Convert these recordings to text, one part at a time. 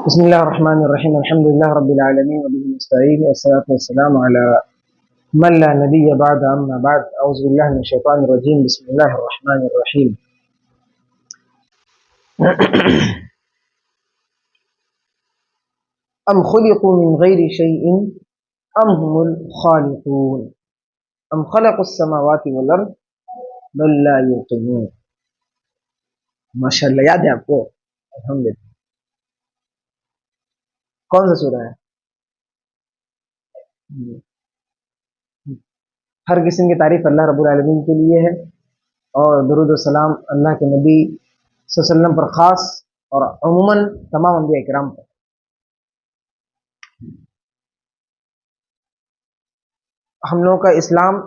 بسم الله الرحمن الرحيم الحمد لله رب العالمين وبه نستعين والصلاة والسلام على من لا نبي بعد أما بعد أعوذ بالله من الشيطان الرجيم بسم الله الرحمن الرحيم أم خلقوا من غير شيء أم هم الخالقون أم خلقوا السماوات والأرض بل لا يوقنون ما شاء الله یاد ہے آپ کو الحمدللہ کون سا سورہ ہے ہر قسم کی تعریف اللہ رب العالمین کے لیے ہے اور درود و سلام اللہ کے نبی صلی اللہ علیہ وسلم پر خاص اور عموماً تمام انبیاء کرام پر. ہم لوگوں کا اسلام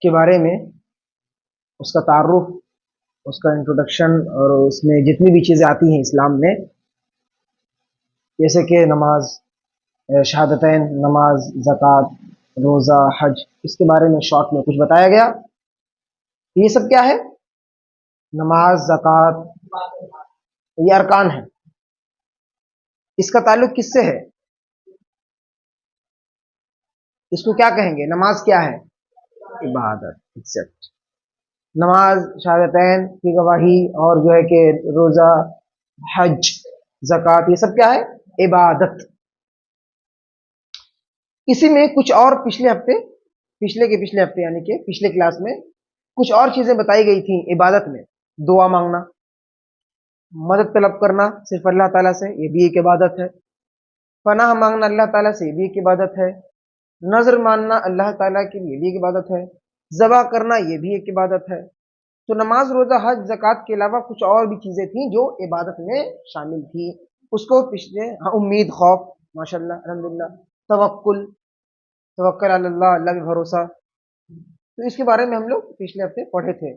کے بارے میں اس کا تعارف، اس کا انٹروڈکشن اور اس میں جتنی بھی چیزیں آتی ہیں اسلام میں، جیسے کہ نماز، شہادتین، نماز، زکوٰۃ، روزہ، حج، اس کے بارے میں شارٹ میں کچھ بتایا گیا. یہ سب کیا ہے؟ نماز، زکوٰۃ، یہ ارکان ہیں. اس کا تعلق کس سے ہے؟ اس کو کیا کہیں گے؟ نماز کیا ہے؟ عبادت. ایکسیپٹ نماز، شہادتین کی گواہی اور جو ہے کہ روزہ، حج، زکوٰۃ، یہ سب کیا ہے؟ عبادت. اسی میں کچھ اور پچھلے ہفتے یعنی کہ پچھلے کلاس میں کچھ اور چیزیں بتائی گئی تھیں عبادت میں. دعا مانگنا، مدد طلب کرنا صرف اللہ تعالیٰ سے، یہ بھی ایک عبادت ہے. پناہ مانگنا اللہ تعالیٰ سے، یہ بھی ایک عبادت ہے. نظر ماننا اللہ تعالیٰ کے لیے بھی ایک عبادت ہے. ذبح کرنا یہ بھی ایک عبادت ہے. تو نماز، روزہ، حج، زکوٰۃ کے علاوہ کچھ اور بھی چیزیں تھیں جو عبادت میں شامل تھی. اس کو پچھلے امید، خوف، ماشاءاللہ الحمدللہ، توکل علی اللہ، اللہ پہ بھروسہ، تو اس کے بارے میں ہم لوگ پچھلے ہفتے پڑھے تھے.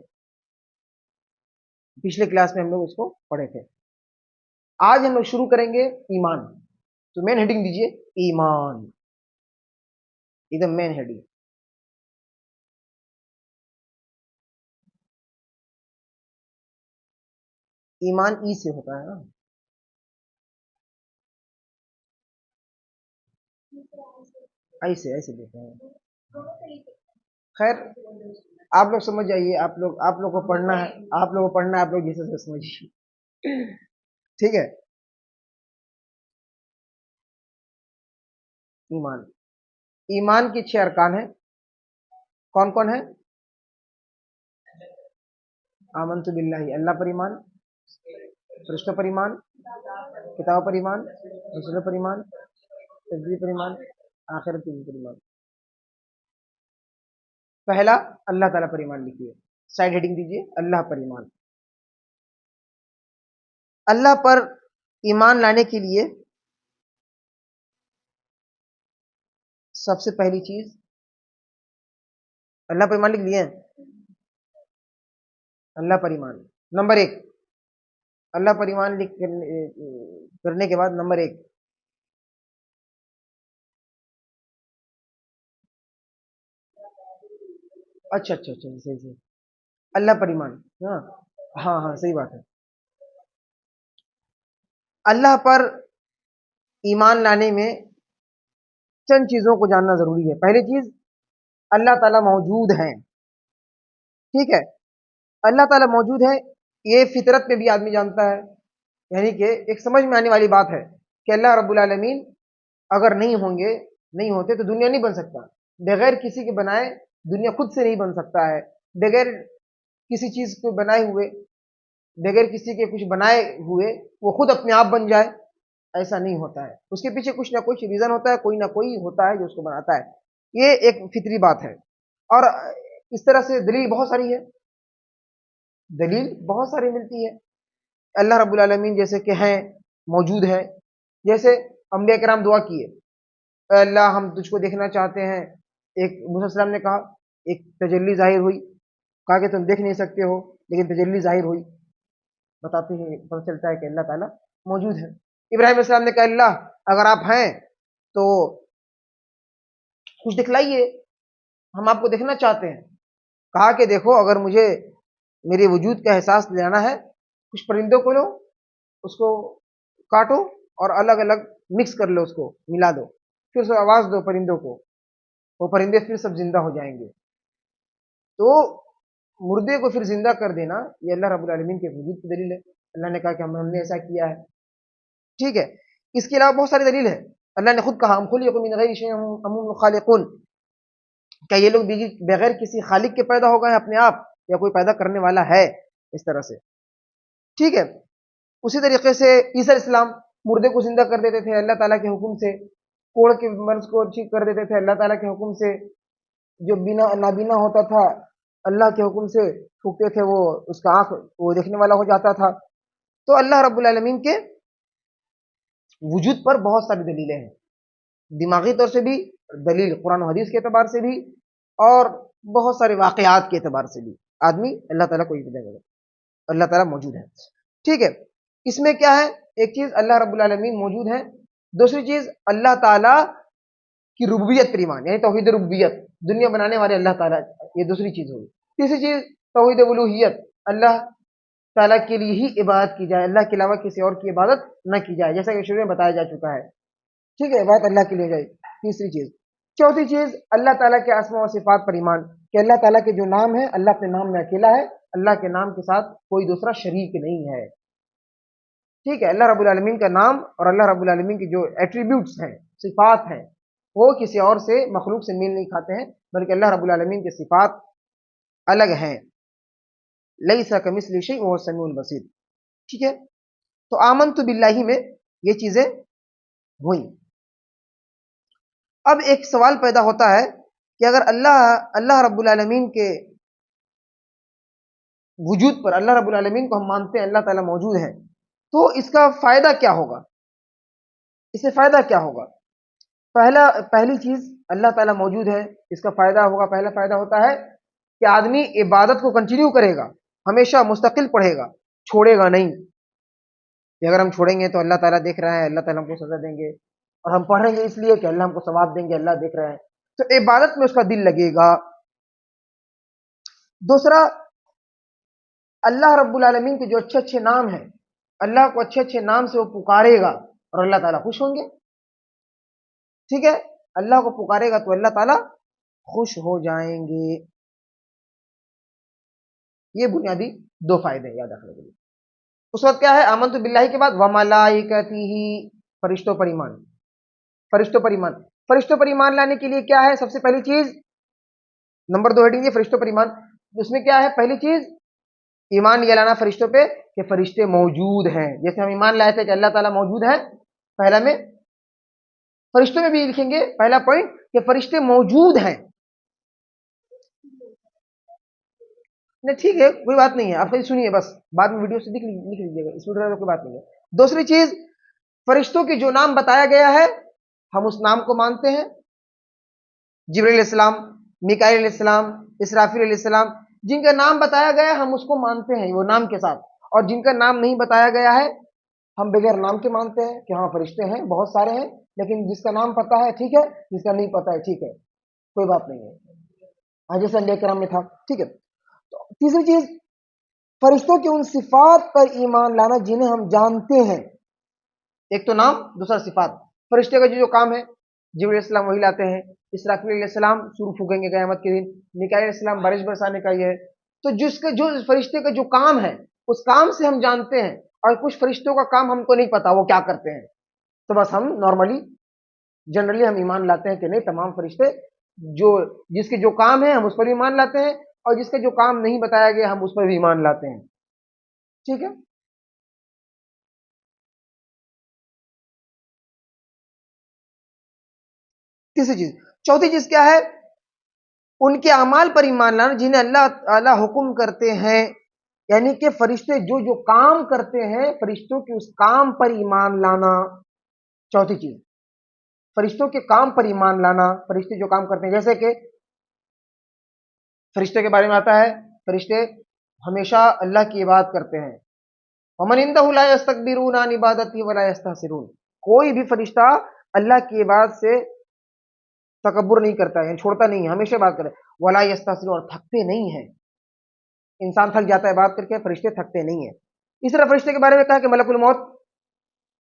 پچھلے کلاس میں ہم لوگ اس کو پڑھے تھے. آج ہم لوگ شروع کریں گے ایمان. تو مین ہیڈنگ دیجئے ایمان، ادھر مین ہیڈنگ. ایمان ای سے ہوتا ہے نا. ایسے دیکھتے ہیں. خیر آپ لوگ سمجھ جائیے، آپ لوگ کو پڑھنا ہے، آپ لوگ جیسے سمجھیے. ٹھیک ہے. ایمان کے 6 ارکان ہیں. کون کون ہے؟ آمنت باللہ، اللہ پر ایمان، فرشتوں پر ایمان، کتاب پر ایمان، رسولوں پر ایمان، تقدیر پر ایمان، آخرت کے دن پر ایمان. پہلا اللہ تعالیٰ پر ایمان لکھیے، سائڈ ہیڈنگ دیجیے اللہ پر ایمان. اللہ پر ایمان لانے کے لیے سب سے پہلی چیز، اللہ پر ایمان لکھ لیے ہیں. اللہ پر ایمان نمبر 1. اللہ پر ایمان کرنے کے بعد نمبر 1، اچھا صحیح اللہ پر ایمان. ہاں صحیح بات ہے. اللہ پر ایمان لانے میں چند چیزوں کو جاننا ضروری ہے. پہلی چیز، اللہ تعالیٰ موجود ہیں. ٹھیک ہے، اللہ تعالیٰ موجود ہے، یہ فطرت میں بھی آدمی جانتا ہے. یعنی کہ ایک سمجھ میں آنے والی بات ہے کہ اللہ رب العالمین اگر نہیں ہوتے تو دنیا نہیں بن سکتا. بغیر کسی کے بنائے دنیا خود سے نہیں بن سکتا ہے. بغیر کسی چیز کو بنائے ہوئے، بغیر کسی کے کچھ بنائے ہوئے وہ خود اپنے آپ بن جائے، ایسا نہیں ہوتا ہے. اس کے پیچھے کچھ نہ کچھ ریزن ہوتا ہے، کوئی نہ کوئی ہوتا ہے جو اس کو بناتا ہے. یہ ایک فطری بات ہے. اور اس طرح سے دلیل بہت ساری ملتی ہے. اللہ رب العالمین جیسے کہ ہیں، موجود ہیں. جیسے انبیاء کرام دعا کیے، اے اللہ ہم تجھ کو دیکھنا چاہتے ہیں. ایک موسیٰ علیہ السلام نے کہا، ایک تجلی ظاہر ہوئی، کہا کہ تم دیکھ نہیں سکتے ہو لیکن تجلی ظاہر ہوئی. بتاتے ہیں، پتہ چلتا ہے کہ اللہ تعالیٰ موجود ہے. ابراہیم علیہ السلام نے کہا، اللہ اگر آپ ہیں تو کچھ دکھلائیے، ہم آپ کو دیکھنا چاہتے ہیں. کہا کہ دیکھو، اگر مجھے میرے وجود کا احساس دلانا ہے، کچھ پرندوں کو لو، اس کو کاٹو اور الگ الگ مکس کر لو، اس کو ملا دو، پھر سے آواز دو پرندوں کو، وہ پرندے پھر سب زندہ ہو جائیں گے۔ تو مردے کو پھر زندہ کر دینا یہ اللہ رب العالمین کے وجود کی دلیل ہے۔ اللہ نے کہا کہ ہم نے ایسا کیا ہے، ٹھیک ہے۔ اس کے علاوہ بہت ساری دلیل ہے، اللہ نے خود کہا ہم خلقوا من غیر شیء ام هم الخالقون، کیا یہ لوگ بغیر کسی خالق کے پیدا ہو گئے اپنے آپ، یا کوئی پیدا کرنے والا ہے؟ اس طرح سے، ٹھیک ہے۔ اسی طریقے سے عیسیٰ علیہ السلام مردے کو زندہ کر دیتے تھے اللہ تعالیٰ کے حکم سے، کوڑ کے مرض کو ٹھیک کر دیتے تھے اللہ تعالیٰ کے حکم سے، جو نابینا ہوتا تھا اللہ کے حکم سے پھونکتے تھے، وہ اس کا آنکھ وہ دیکھنے والا ہو جاتا تھا۔ تو اللہ رب العالمین کے وجود پر بہت ساری دلیلیں ہیں، دماغی طور سے بھی دلیل قرآن و حدیث کے اعتبار سے بھی، اور بہت سارے واقعات کے اعتبار سے بھی آدمی اللہ تعالیٰ کو یہ دے گا اللہ تعالیٰ موجود ہے، ٹھیک ہے۔ اس میں کیا ہے، ایک چیز اللہ رب العالمین موجود ہے، دوسری چیز اللہ تعالیٰ کی ربوبیت پر ایمان، یعنی توحید ربوبیت، دنیا بنانے والے اللہ تعالیٰ، یہ دوسری چیز ہوگی۔ تیسری چیز توحید الوہیت، اللہ تعالیٰ کے لیے ہی عبادت کی جائے، اللہ کے علاوہ کسی اور کی عبادت نہ کی جائے، جیسا کہ شروع میں بتایا جا چکا ہے، ٹھیک ہے، عبادت اللہ کے لیے جائے، تیسری چیز۔ چوتھی چیز اللہ تعالیٰ کے اسماء و صفات پر ایمان، کہ اللہ تعالیٰ کے جو نام ہیں، اللہ اپنے نام میں اکیلا ہے، اللہ کے نام کے ساتھ کوئی دوسرا شریک نہیں ہے، ٹھیک ہے۔ اللہ رب العالمین کا نام اور اللہ رب العالمین کی جو ایٹریبیوٹس ہیں، صفات ہیں، وہ کسی اور سے مخلوق سے میل نہیں کھاتے ہیں، بلکہ اللہ رب العالمین کی صفات الگ ہیں، لیس کمثلہ شیء وہو السمیع البصیر، ٹھیک ہے۔ تو آمنت باللہ میں یہ چیزیں ہوئیں۔ اب ایک سوال پیدا ہوتا ہے کہ اگر اللہ رب العالمین کے وجود پر، اللہ رب العالمین کو ہم مانتے ہیں اللہ تعالیٰ موجود ہے، تو اس کا فائدہ کیا ہوگا؟ اس سے فائدہ کیا ہوگا؟ پہلی چیز اللہ تعالیٰ موجود ہے، اس کا فائدہ ہوگا، پہلا فائدہ ہوتا ہے کہ آدمی عبادت کو کنٹینیو کرے گا، ہمیشہ مستقل پڑھے گا، چھوڑے گا نہیں، کہ اگر ہم چھوڑیں گے تو اللہ تعالیٰ دیکھ رہا ہے، اللہ تعالیٰ ہم کو سزا دیں گے، اور ہم پڑھیں گے اس لیے کہ اللہ ہم کو ثواب دیں گے، اللہ دیکھ رہے ہیں، تو عبادت میں اس کا دل لگے گا۔ دوسرا، اللہ رب العالمین کے جو اچھے اچھے نام ہیں، اللہ کو اچھے اچھے نام سے وہ پکارے گا اور اللہ تعالیٰ خوش ہوں گے، ٹھیک ہے، اللہ کو پکارے گا تو اللہ تعالیٰ خوش ہو جائیں گے۔ یہ بنیادی دو فائدے ہیں یاد رکھنے کے لیے۔ اس وقت کیا ہے، آمنت باللہ کے بعد وملائکتہ، فرشتوں پر ایمان، فرشتوں پر ایمان، فرشتوں پر ایمان لانے کے لیے کیا ہے، سب سے پہلی چیز نمبر 2 ہیڈنگ ہے فرشتوں پر ایمان، اس میں کیا ہے، پہلی چیز ایمان یہ لانا فرشتوں پہ کہ فرشتے موجود ہیں، جیسے ہم ایمان لائے تھے کہ اللہ تعالیٰ موجود ہے، پہلا میں فرشتوں میں بھی لکھیں گے پہلا پوائنٹ کہ فرشتے موجود ہیں، نہیں ٹھیک ہے کوئی بات نہیں ہے، آپ کہیں سنیے، بس بعد میں ویڈیو سے لکھ لیجیے گا، اس ویڈیو میں کوئی بات نہیں ہے۔ دوسری چیز، فرشتوں کے جو نام بتایا گیا ہے ہم اس نام کو مانتے ہیں، جبرائیل علیہ السلام، میکائیل علیہ السلام، اسرافیل علیہ السلام، جن کا نام بتایا گیا ہے ہم اس کو مانتے ہیں وہ نام کے ساتھ، اور جن کا نام نہیں بتایا گیا ہے ہم بغیر نام کے مانتے ہیں کہ ہاں فرشتے ہیں، بہت سارے ہیں، لیکن جس کا نام پتا ہے ٹھیک ہے، جس کا نہیں پتا ہے ٹھیک ہے، کوئی بات نہیں ہے، ہاں جیسے انبیاء کرام میں تھا، ٹھیک ہے۔ تو تیسری چیز، فرشتوں کی ان صفات پر ایمان لانا جنہیں ہم جانتے ہیں، ایک تو نام، دوسرا صفات۔ فرشتے کا جو کام ہے، جبرائیل علیہ السلام وہی لاتے ہیں، اسرافیل علیہ السلام سور پھونکیں گے قیامت کے دن، میکائیل علیہ السلام بارش برسانے کا یہ ہے، تو جو فرشتے کا جو کام ہے اس کام سے ہم جانتے ہیں، اور کچھ فرشتوں کا کام ہم کو نہیں پتا وہ کیا کرتے ہیں، تو بس ہم نارملی جنرلی ہم ایمان لاتے ہیں کہ نہیں تمام فرشتے جس کے جو کام ہے ہم اس پر بھی ایمان لاتے ہیں، اور جس کا جو کام نہیں بتایا گیا ہم اس پر بھی ایمان لاتے ہیں، ٹھیک ہے۔ تیسری چیز، چوتھی چیز کیا ہے، ان کے اعمال پر ایمان لانا جنہیں اللہ تعالی حکم کرتے ہیں، یعنی کہ فرشتے جو کام کرتے ہیں فرشتوں کے اس کام پر ایمان لانا، چوتھی چیز فرشتوں کے کام پر ایمان لانا، فرشتے جو کام کرتے ہیں، جیسے کہ فرشتے کے بارے میں آتا ہے فرشتے ہمیشہ اللہ کی عبادت کرتے ہیں، ومن عنده لا يستكبرون عن عبادته ولا يستحسرون، کوئی بھی فرشتہ اللہ کی عبادت سے تکبر نہیں کرتا ہے، چھوڑتا نہیں ہے، ہمیشہ بات کرے، ولا یستحسرون، اور تھکتے نہیں ہیں، انسان تھک جاتا ہے بات کر کے، فرشتے تھکتے نہیں ہیں۔ اس طرح فرشتے کے بارے میں کہا کہ ملک الموت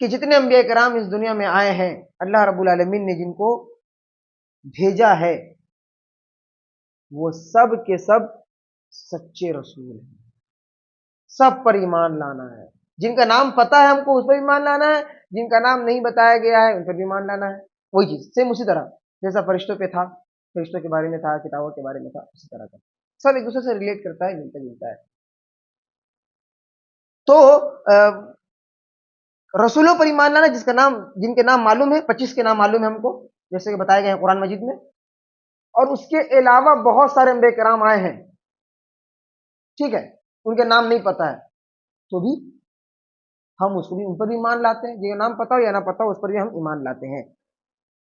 کہ جتنے انبیاء کرام اس دنیا میں آئے ہیں اللہ رب العالمین نے جن کو بھیجا ہے وہ سب کے سب سچے رسول ہیں، سب پر ایمان لانا ہے۔ جن کا نام پتا ہے ہم کو اس پر ایمان لانا ہے، جن کا نام نہیں بتایا گیا ہے ان پر بھی ایمان لانا ہے۔ وہی چیز سیم اسی طرح جیسا فرشتوں پہ تھا، فرشتوں کے بارے میں تھا، کتابوں کے بارے میں تھا، اسی طرح کا سب ایک دوسرے سے ریلیٹ کرتا ہے، ملتا جلتا ہے۔ تو رسولوں پر ایمان لانا جس کا نام جن کے نام معلوم ہے، 25 کے نام معلوم ہے ہم کو جیسے کہ بتائے گئے ہیں قرآن مجید میں، اور اس کے علاوہ بہت سارے انبیاء کرام آئے ہیں، ٹھیک ہے، ان کے نام نہیں پتا ہے تو بھی ہم اس کو بھی ان پر بھی ایمان لاتے ہیں، جن کا نام پتا ہو یا نہ پتا ہو اس پر بھی ہم ایمان لاتے ہیں،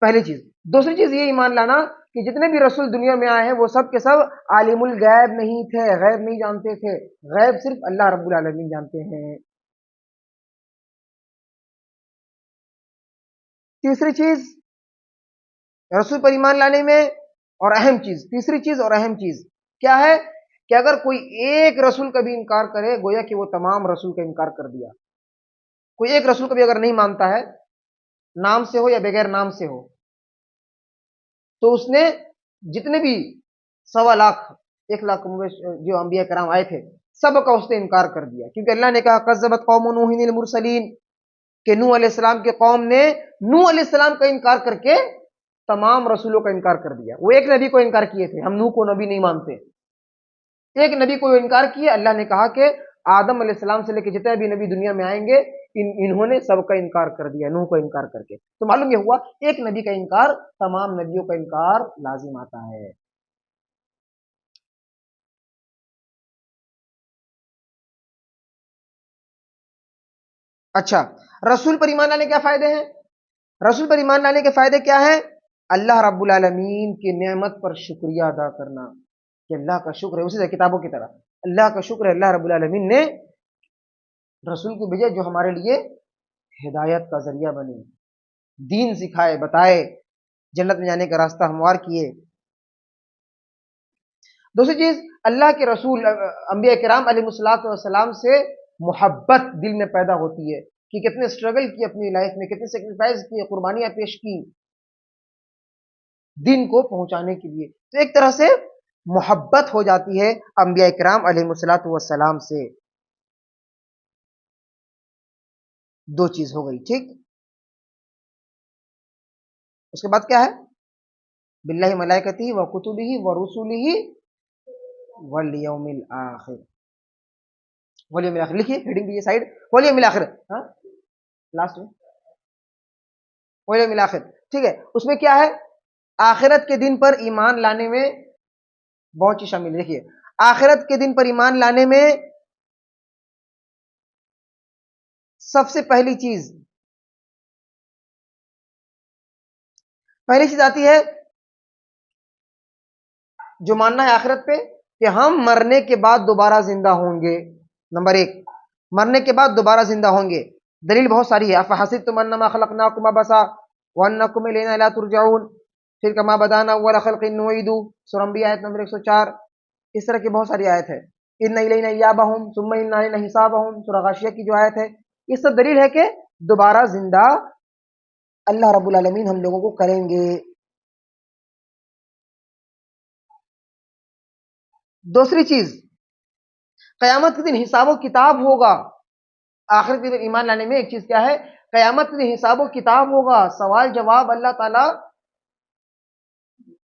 پہلی چیز۔ دوسری چیز یہ ایمان لانا کہ جتنے بھی رسول دنیا میں آئے ہیں وہ سب کے سب عالم الغیب نہیں تھے، غیب نہیں جانتے تھے، غیب صرف اللہ رب العالمین جانتے ہیں۔ تیسری چیز رسول پر ایمان لانے میں اور اہم چیز، تیسری چیز اور اہم چیز کیا ہے کہ اگر کوئی ایک رسول کا بھی انکار کرے گویا کہ وہ تمام رسول کا انکار کر دیا۔ کوئی ایک رسول کا بھی اگر نہیں مانتا ہے، نام سے ہو یا بغیر نام سے ہو، تو اس نے جتنے بھی 1.25 لاکھ 1 لاکھ جو انبیاء کرام آئے تھے سب کا اس نے انکار کر دیا، کیونکہ اللہ نے کہا کذبت قوم نوح المرسلین کہ نوح علیہ السلام کے قوم نے نوح علیہ السلام کا انکار کر کے تمام رسولوں کا انکار کر دیا۔ وہ ایک نبی کو انکار کیے تھے، ہم نوح کو نبی نہیں مانتے، ایک نبی کو انکار کیا، اللہ نے کہا کہ آدم علیہ السلام سے لے کے جتنے بھی نبی دنیا میں آئیں گے انہوں نے سب کا انکار کر دیا نوح کو انکار کر کے۔ تو معلوم یہ ہوا ایک نبی کا انکار تمام نبیوں کا انکار لازم آتا ہے۔ اچھا، رسول پر ایمان لانے کیا فائدے ہیں؟ رسول پر ایمان لانے کے فائدے کیا ہیں؟ اللہ رب العالمین کی نعمت پر شکریہ ادا کرنا کہ اللہ کا شکر ہے، اسی سے کتابوں کی طرح اللہ کا شکر ہے اللہ رب العالمین نے رسول کو بھیجا جو ہمارے لیے ہدایت کا ذریعہ بنے، دین سکھائے، بتائے، جنت میں جانے کا راستہ ہموار کیے۔ دوسری چیز اللہ کے رسول انبیاء کرام علیہ الصلوۃ والسلام سے محبت دل میں پیدا ہوتی ہے کہ کتنے اسٹرگل کی اپنی لائف میں، کتنے سیکریفائس کیے، قربانیاں پیش کی دین کو پہنچانے کے لیے، تو ایک طرح سے محبت ہو جاتی ہے انبیاء کرام علیہ الصلوۃ والسلام سے۔ دو چیز ہو گئی، ٹھیک۔ اس کے بعد کیا ہے؟ باللہ ملائکتہ و کتبہ و رسلہ والیوم الآخر، والیوم الآخر لکھیے، ہیڈنگ دیجیے سائڈ، والیوم الآخر، ہاں لاسٹ میں والیوم الآخر، ٹھیک ہے۔ اس میں کیا ہے؟ آخرت کے دن پر ایمان لانے میں بہت چیز شامل، دیکھیے آخرت کے دن پر ایمان لانے میں سب سے پہلی چیز آتی ہے جو ماننا ہے آخرت پہ کہ ہم مرنے کے بعد دوبارہ زندہ ہوں گے۔ نمبر 1، مرنے کے بعد دوبارہ زندہ ہوں گے۔ دلیل بہت ساری ہے، افحسبتم انما خلقناکم عبثا وانکم الینا لا ترجعون، پھر کما بدانا اول خلق نعید، سورہ انبیاء آیت نمبر 104، اس طرح کی بہت ساری آیت ہے۔ ان الینا ایابہم ثم ان علینا حسابہم، سورہ غاشیہ کی جو آیت ہے، یہ سب دلیل ہے کہ دوبارہ زندہ اللہ رب العالمین ہم لوگوں کو کریں گے۔ دوسری چیز قیامت کے دن حساب و کتاب ہوگا۔ آخرت کے دن ایمان لانے میں ایک چیز کیا ہے؟ قیامت کے دن حساب و کتاب ہوگا، سوال جواب اللہ تعالی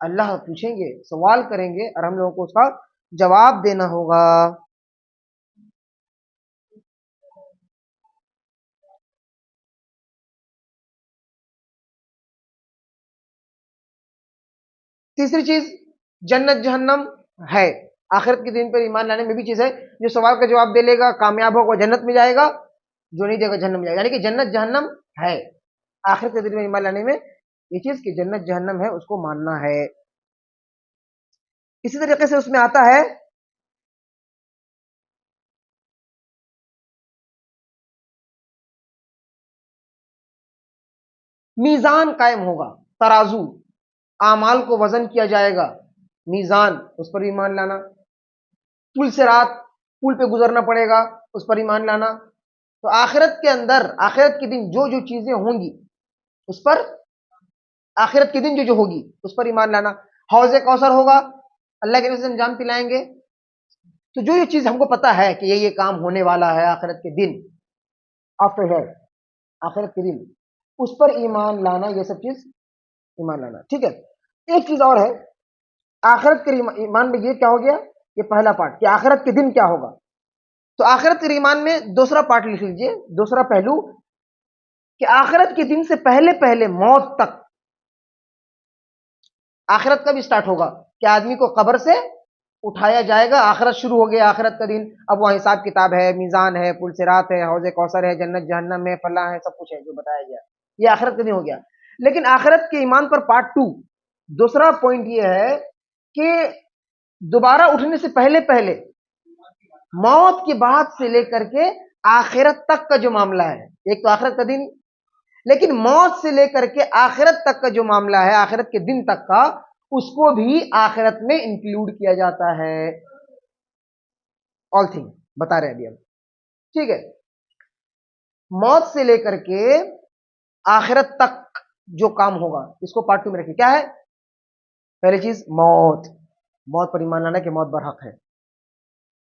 اللہ پوچھیں گے، سوال کریں گے اور ہم لوگوں کو اس کا جواب دینا ہوگا۔ تیسری چیز جنت جہنم ہے۔ آخرت کے دن پر ایمان لانے میں بھی چیز ہے، جو سوال کا جواب دے لے گا کامیاب ہوگا جنت میں جائے گا، جو نہیں دے گا جہنم میں جائے گا، یعنی کہ جنت جہنم ہے۔ آخرت کے دن میں ایمان لانے میں یہ چیز کہ جنت جہنم ہے اس کو ماننا ہے۔ اسی طریقے سے اس میں آتا ہے میزان قائم ہوگا، ترازو، اعمال کو وزن کیا جائے گا، میزان، اس پر ایمان لانا۔ پل سے رات پل پہ گزرنا پڑے گا، اس پر ایمان لانا۔ تو آخرت کے اندر آخرت کے دن جو جو چیزیں ہوں گی اس پر آخرت کے دن جو جو ہوگی اس پر ایمان لانا. حوض کوثر ہوگا, اللہ کے نبی سے انجام پلائیں گے. تو جو یہ چیز ہم کو پتا ہے کہ یہ کام ہونے والا ہے آخرت کے دن, آفٹر ہیئر, آخرت کے دن, اس پر ایمان لانا, یہ سب چیز ایمان لانا. ٹھیک ہے. ایک چیز اور ہے, آخرت کے ایمان میں یہ کیا ہو گیا, یہ پہلا پارٹ کہ آخرت کے دن کیا ہوگا. تو آخرت کے ایمان میں دوسرا پارٹ لکھ لیجئے, دوسرا پہلو, کہ آخرت کے دن سے پہلے پہلے موت تک. آخرت کب اسٹارٹ ہوگا کہ آدمی کو قبر سے اٹھایا جائے گا, آخرت شروع ہو گیا, آخرت کا دن. اب وہاں حساب کتاب ہے, میزان ہے, پل صراط ہے, حوض کوثر ہے, جنت جہنم ہے, فلاں ہے, سب کچھ ہے جو بتایا گیا, یہ آخرت کا دن ہو گیا. لیکن آخرت کے ایمان پر پارٹ 2, دوسرا پوائنٹ یہ ہے کہ دوبارہ اٹھنے سے پہلے پہلے موت کی بات سے لے کر کے آخرت تک کا جو معاملہ ہے, ایک تو آخرت کا دن, لیکن موت سے لے کر کے آخرت تک کا جو معاملہ ہے, آخرت کے دن تک کا, اس کو بھی آخرت میں انکلوڈ کیا جاتا ہے. آل تھنگ بتا رہے ابھی ہم. ٹھیک ہے. موت سے لے کر کے آخرت تک جو کام ہوگا اس کو پارٹ 2 میں رکھیں. کیا ہے پہلی چیز؟ موت. موت پر ایمان لانا کہ موت برحق ہے.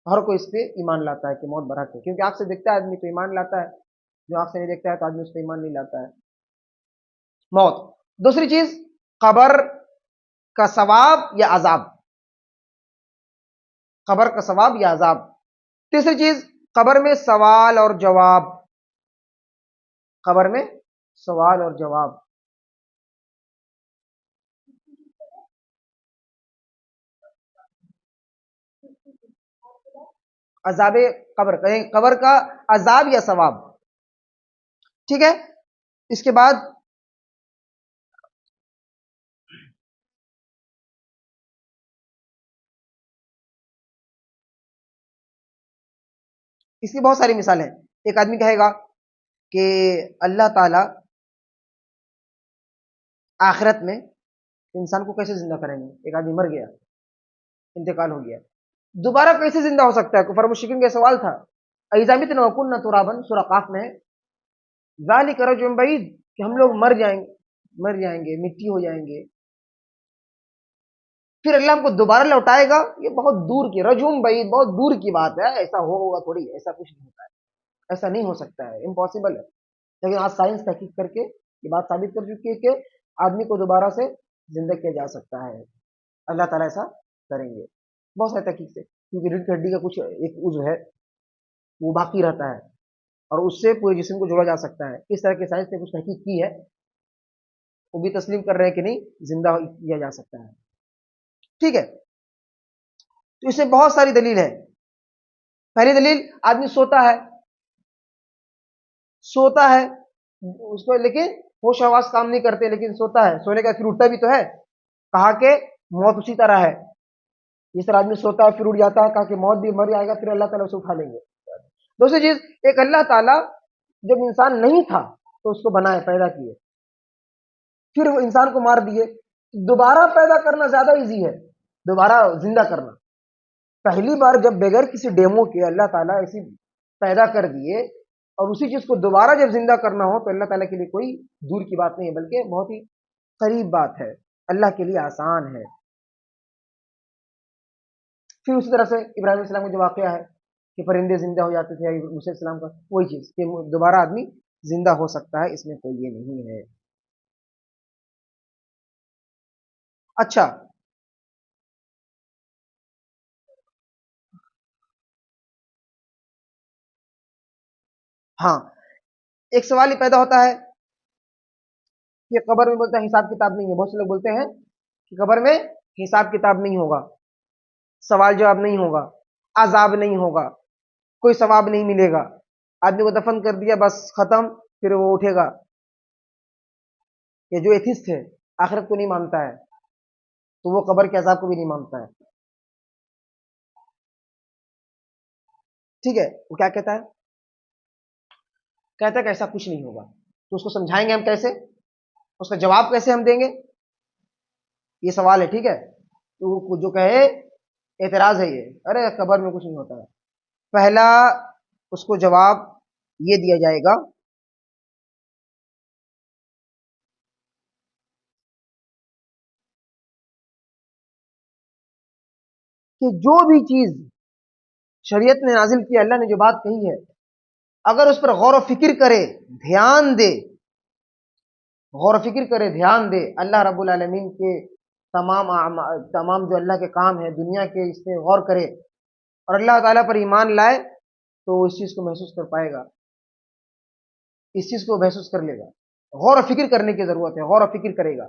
ہر کوئی اس پہ ایمان لاتا ہے کہ موت برحق ہے, کیونکہ آنکھ سے دیکھتا ہے آدمی تو ایمان لاتا ہے, جو آنکھ سے نہیں دیکھتا ہے تو آدمی اس پہ ایمان نہیں لاتا ہے. موت. دوسری چیز قبر کا ثواب یا عذاب, قبر کا ثواب یا عذاب. تیسری چیز قبر میں سوال اور جواب, قبر میں سوال اور جواب. عذاب قبر, قبر کا عذاب یا ثواب. ٹھیک ہے. اس کے بعد اس کی بہت ساری مثالیں ہیں. ایک آدمی کہے گا کہ اللہ تعالی آخرت میں انسان کو کیسے زندہ کریں گے. ایک آدمی مر گیا, انتقال ہو گیا, دوبارہ کیسے زندہ ہو سکتا ہے؟ کفار مشرکین کا سوال تھا. اذا متنا وکنا ترابا, سورہ قاف میں ذالک رجع بعید, کہ ہم لوگ مر جائیں گے, مٹی ہو جائیں گے, پھر اللہ ہم کو دوبارہ لوٹائے گا. یہ بہت دور کی رجوم بعید, بہت دور کی بات ہے, ایسا ہوگا تھوڑی, ایسا کچھ نہیں ہوتا ہے, ایسا نہیں ہو سکتا ہے, امپاسبل ہے. لیکن آج سائنس تحقیق کر کے یہ بات ثابت کر چکی ہے کہ آدمی کو دوبارہ سے زندہ کیا جا سکتا ہے. اللہ تعالیٰ ایسا کریں گے بہت سارے تحقیق سے, کیونکہ ریڑھ کی ہڈی کا کچھ ایک عضو ہے وہ باقی رہتا ہے اور اس سے پورے جسم کو جوڑا جا سکتا ہے. اس طرح کی سائنس نے کچھ تحقیق کی ہے, وہ بھی تسلیم کر رہے ہیں کہ نہیں, زندہ کیا جا سکتا ہے. ٹھیک ہے. تو اس سے بہت ساری دلیل ہے. پہلی دلیل, آدمی سوتا ہے اس کو, لیکن ہوش آواز کام نہیں کرتے, لیکن سوتا ہے, سونے کا پھر اٹھتا بھی تو ہے. کہا کہ موت اسی طرح ہے, جس طرح آدمی سوتا ہے پھر اٹھ جاتا ہے, کہا کہ موت بھی مر جائے گا, پھر اللہ تعالیٰ اسے اٹھا لیں گے. دوسری چیز, ایک اللہ تعالیٰ جب انسان نہیں تھا تو اس کو بنائے, پیدا کیے, پھر وہ انسان کو مار دیے. دوبارہ پیدا کرنا زیادہ ایزی ہے, دوبارہ زندہ کرنا. پہلی بار جب بغیر کسی ڈیمو کے اللہ تعالیٰ ایسی پیدا کر دیے, اور اسی چیز کو دوبارہ جب زندہ کرنا ہو تو اللہ تعالیٰ کے لیے کوئی دور کی بات نہیں ہے, بلکہ بہت ہی قریب بات ہے, اللہ کے لیے آسان ہے. پھر اسی طرح سے ابراہیم علیہ السلام کا جو واقعہ ہے کہ پرندے زندہ ہو جاتے تھے, موسیٰ علیہ السلام کا وہی چیز کہ دوبارہ آدمی زندہ ہو سکتا ہے, اس میں کوئی یہ نہیں ہے. اچھا, ہاں, ایک سوال یہ پیدا ہوتا ہے کہ قبر میں بولتے ہیں حساب کتاب نہیں ہے. بہت سے لوگ بولتے ہیں کہ قبر میں حساب کتاب نہیں ہوگا, سوال جواب نہیں ہوگا, عذاب نہیں ہوگا, کوئی ثواب نہیں ملے گا, آدمی کو دفن کر دیا بس ختم, پھر وہ اٹھے گا. یہ جو ایتھسٹ ہے, آخرت کو نہیں مانتا ہے, تو وہ قبر کے عذاب کو بھی نہیں مانتا ہے. ٹھیک ہے. وہ کیا کہتا ہے کہ ایسا کچھ نہیں ہوگا. تو اس کو سمجھائیں گے ہم کیسے, اس کا جواب کیسے ہم دیں گے, یہ سوال ہے. ٹھیک ہے. تو جو کہے اعتراض ہے یہ, ارے قبر میں کچھ نہیں ہوتا ہے. پہلا اس کو جواب یہ دیا جائے گا کہ جو بھی چیز شریعت نے نازل کی، اللہ نے جو بات کہی ہے، اگر اس پر غور و فکر کرے، دھیان دے، غور و فکر کرے، دھیان دے، اللہ رب العالمین کے تمام جو اللہ کے کام ہیں دنیا کے، اس پہ غور کرے اور اللہ تعالیٰ پر ایمان لائے، تو وہ اس چیز کو محسوس کر پائے گا، اس چیز کو محسوس کر لے گا۔ غور و فکر کرنے کی ضرورت ہے، غور و فکر کرے گا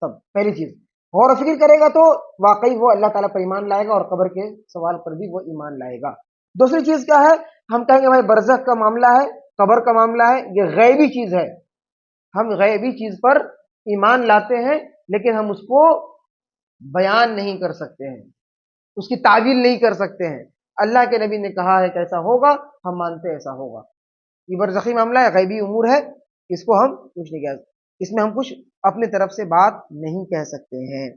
تب پہلی چیز، غور و فکر کرے گا تو واقعی وہ اللہ تعالیٰ پر ایمان لائے گا اور قبر کے سوال پر بھی وہ ایمان لائے گا۔ دوسری چیز کیا ہے؟ ہم کہیں گے بھائی برزخ کا معاملہ ہے، قبر کا معاملہ ہے، یہ غیبی چیز ہے، ہم غیبی چیز پر ایمان لاتے ہیں لیکن ہم اس کو بیان نہیں کر سکتے ہیں، اس کی تعویل نہیں کر سکتے ہیں۔ اللہ کے نبی نے کہا ہے کہ ایسا ہوگا، ہم مانتے ہیں ایسا ہوگا۔ یہ برزخی معاملہ ہے، غیبی امور ہے، اس کو ہم کچھ نہیں کہہ سکتے، اس میں ہم کچھ اپنے طرف سے بات نہیں کہہ سکتے ہیں۔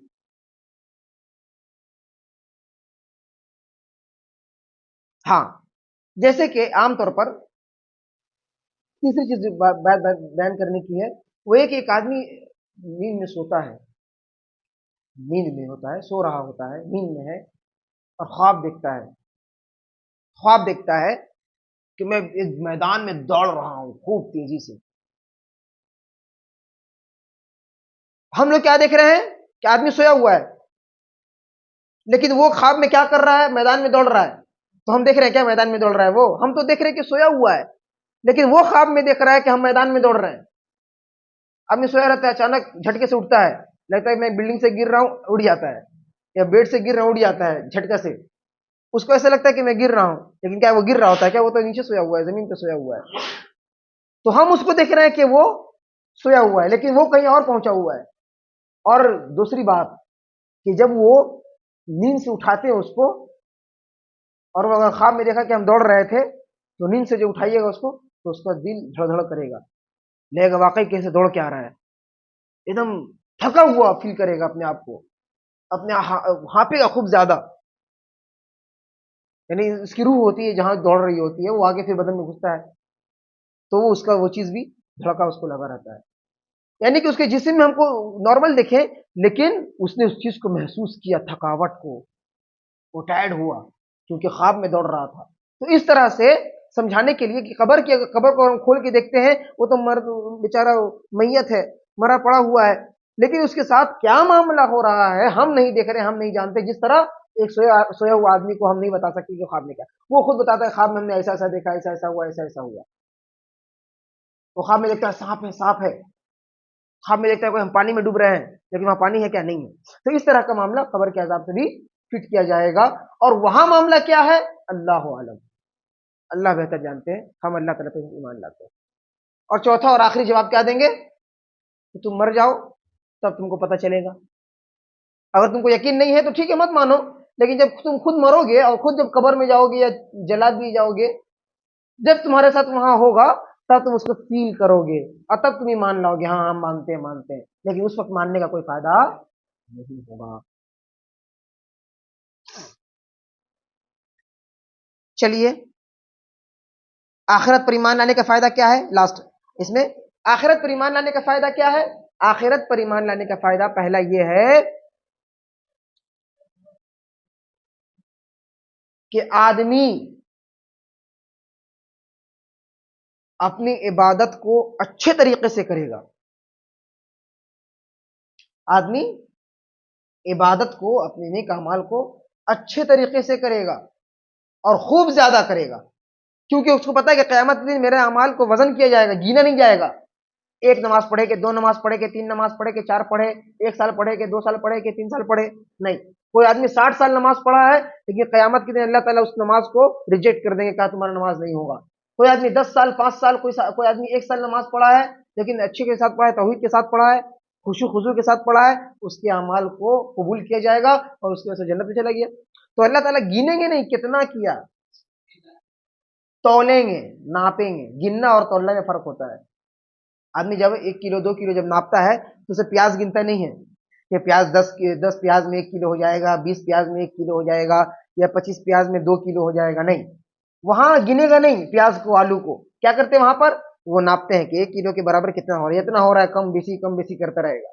ہاں، جیسے کہ عام طور پر تیسری چیز بیان کرنے کی ہے، وہ ایک ایک آدمی نیند میں سوتا ہے، نیند میں ہوتا ہے، سو رہا ہوتا ہے، نیند میں ہے اور خواب دیکھتا ہے، خواب دیکھتا ہے کہ میں ایک میدان میں دوڑ رہا ہوں خوب تیزی سے۔ ہم لوگ کیا دیکھ رہے ہیں کہ آدمی سویا ہوا ہے، لیکن وہ خواب میں کیا کر رہا ہے؟ میدان میں دوڑ رہا ہے۔ تو ہم دیکھ رہے ہیں کیا میدان میں دوڑ رہا ہے وہ؟ ہم تو دیکھ رہے ہیں کہ سویا ہوا ہے، لیکن وہ خواب میں دیکھ رہا ہے کہ ہم میدان میں دوڑ رہے ہیں۔ آدمی سویا رہتا ہے، اچانک جھٹکے سے اٹھتا ہے، لگتا ہے میں بلڈنگ سے گر رہا ہوں، اڑ جاتا ہے، یا بیڈ سے گر رہا ہوں، اڑ جاتا ہے جھٹکا سے۔ اس کو ایسا لگتا ہے کہ میں گر رہا ہوں، لیکن کیا وہ گر رہا ہوتا ہے؟ کیا وہ تو نیچے سویا ہوا ہے، زمین پہ سویا ہوا ہے۔ تو ہم اس کو دیکھ رہے ہیں کہ وہ سویا ہوا ہے، لیکن وہ کہیں اور پہنچا ہوا ہے۔ اور دوسری بات کہ جب وہ نیند سے اٹھاتے ہیں اس کو، اور وہ اگر خواب میں دیکھا کہ ہم دوڑ رہے تھے، تو نیند سے جو اٹھائیے گا اس کو، تو اس کا دل دھڑ دھڑ کرے گا، لے گا واقعی کیسے دوڑ کے آ رہا ہے، ایک دم تھکا ہوا فیل کرے گا اپنے آپ کو، اپنے ہانپے گا خوب زیادہ، یعنی اس کی روح ہوتی ہے جہاں دوڑ رہی ہوتی ہے، وہ آگے پھر بدن میں گھستا ہے، تو وہ اس کا وہ چیز بھی دھڑکا اس کو لگا رہتا ہے، یعنی کہ اس کے جسم میں ہم کو نارمل دیکھیں، لیکن اس نے اس چیز کو محسوس کیا، تھکاوٹ کو، وہ ٹائرڈ ہوا کیونکہ خواب میں دوڑ رہا تھا۔ تو اس طرح سے سمجھانے کے لیے کہ قبر کو ہم کھول کے دیکھتے ہیں، وہ تو مرد بیچارہ میت ہے، مرا پڑا ہوا ہے، لیکن اس کے ساتھ کیا معاملہ ہو رہا ہے ہم نہیں دیکھ رہے، ہم نہیں جانتے، جس طرح ایک سویا ہوا آدمی کو ہم نہیں بتا سکتے کہ خواب میں کیا، وہ خود بتاتا ہے خواب میں ہم نے ایسا ایسا دیکھا، ایسا ایسا ہوا، ایسا ایسا ہوا۔ وہ خواب میں دیکھتا ہے سانپ ہے، سانپ ہے، خواب میں دیکھتا ہے کوئی ہم پانی میں ڈوب رہے ہیں، لیکن وہاں پانی ہے کیا؟ نہیں ہے۔ تو اس طرح کا معاملہ قبر کے عذاب سے بھی فٹ کیا جائے گا، اور وہاں معاملہ کیا ہے اللہ عالم، اللہ بہتر جانتے ہیں، ہم اللہ تعالیٰ پہ ایمان لاتے ہیں۔ اور چوتھا اور آخری جواب کیا دیں گے کہ تم مر جاؤ تب تم کو پتہ چلے گا، اگر تم کو یقین نہیں ہے تو ٹھیک ہے مت مانو، لیکن جب تم خود مرو گے اور خود جب قبر میں جاؤ گے یا جلا دی جاؤ گے، جب تمہارے ساتھ وہاں ہوگا تب تم اس کو فیل کرو گے اور تب تم ہی مان لاؤ گے ہاں ہم مانتے ہیں مانتے ہیں، لیکن اس وقت ماننے کا کوئی فائدہ نہیں ہوگا۔ چلیے، آخرت پر ایمان لانے کا فائدہ کیا ہے؟ لاسٹ اس میں آخرت پر ایمان لانے کا فائدہ کیا ہے؟ آخرت پر ایمان لانے کا فائدہ پہلا یہ ہے کہ آدمی اپنی عبادت کو اچھے طریقے سے کرے گا، آدمی عبادت کو، اپنے نیک اعمال کو اچھے طریقے سے کرے گا اور خوب زیادہ کرے گا، کیونکہ اس کو پتا ہے کہ قیامت کے دن میرے اعمال کو وزن کیا جائے گا، گینا نہیں جائے گا۔ ایک نماز پڑھے کہ دو نماز پڑھے کہ تین نماز پڑھے کہ چار پڑھے، ایک سال پڑھے کہ دو سال پڑھے کہ تین سال پڑھے، نہیں۔ کوئی آدمی 60 سال نماز پڑھا ہے، لیکن قیامت کے دن اللہ تعالیٰ اس نماز کو ریجیکٹ کر دیں گے، کہا تمہارا نماز نہیں ہوگا۔ کوئی آدمی 10 سال، 5 سال، کوئی آدمی 1 سال نماز پڑھا ہے، لیکن اچھے کے ساتھ پڑھا ہے، توحید کے ساتھ پڑھا ہے، خوشو خضوع کے ساتھ پڑھا ہے، اس کے اعمال کو قبول کیا جائے گا اور اس کی وجہ سے جنت میں چلا گیا۔ تو اللہ تعالیٰ گنیں گے نہیں کتنا کیا، تولیں گے، ناپیں گے۔ گننا اور تولنا میں فرق ہوتا ہے۔ آدمی جب 1 کلو 2 کلو جب ناپتا ہے تو اسے پیاز گنتا نہیں ہے کہ پیاز 10 پیاز میں 1 کلو ہو جائے گا، 20 پیاز میں 1 کلو ہو جائے گا، یا 25 پیاز میں 2 کلو ہو جائے گا، نہیں، وہاں گنے گا نہیں پیاز کو، آلو کو، کیا کرتے ہیں وہاں پر؟ وہ ناپتے ہیں کہ 1 کلو کے برابر کتنا ہو رہا ہے، اتنا ہو رہا ہے، کم بیسی کرتا رہے گا،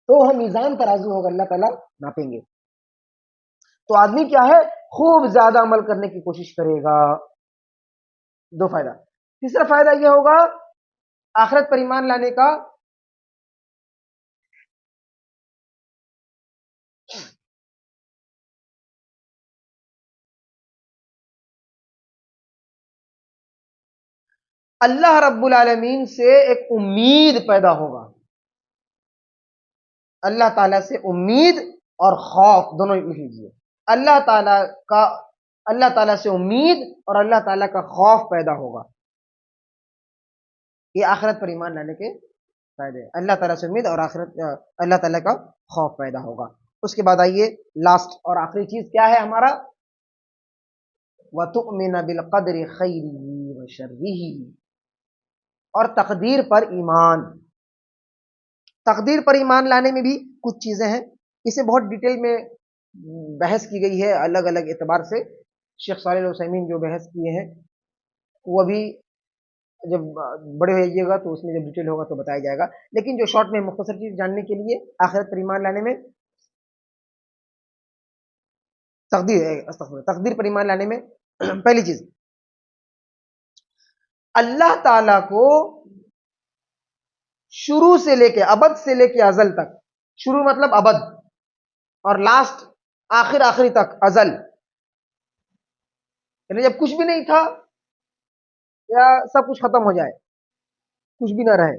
تو وہ میزان ترازو ہوگا، اللہ تعالیٰ ناپیں گے. تو آدمی کیا ہے، خوب زیادہ عمل کرنے کی کوشش کرے گا. 2 فائدہ. تیسرا فائدہ یہ ہوگا آخرت پر ایمان لانے کا، اللہ رب العالمین سے ایک امید پیدا ہوگا. اللہ تعالیٰ سے امید اور خوف دونوں لکھ لیجیے. اللہ تعالیٰ کا، اللہ تعالیٰ سے امید اور اللہ تعالیٰ کا خوف پیدا ہوگا. یہ آخرت پر ایمان لانے کے فائدے. اللہ تعالیٰ سے امید اور اللہ تعالیٰ کا خوف پیدا ہوگا. اس کے بعد آئیے لاسٹ اور آخری چیز کیا ہے ہمارا، وَتُؤْمِنَ بِالْقَدْرِ خَيْرِهِ وَشَرِّهِ، اور تقدیر پر ایمان. تقدیر پر ایمان لانے میں بھی کچھ چیزیں ہیں، اسے بہت ڈیٹیل میں بحث کی گئی ہے الگ الگ اعتبار سے. شیخ صالح العثیمین جو بحث کیے ہیں وہ بھی جب بڑے ہوئیے گا تو اس میں جب ڈیٹیل ہوگا تو بتایا جائے گا. لیکن جو شارٹ میں مختصر چیز جاننے کے لیے، آخرت پر ایمان لانے میں تقدیر پر ایمان لانے میں پہلی چیز، اللہ تعالی کو شروع سے لے کے ابد سے لے کے ازل تک، شروع مطلب ابد اور لاسٹ آخری تک ازل، یعنی جب کچھ بھی نہیں تھا یا سب کچھ ختم ہو جائے، کچھ بھی نہ رہے،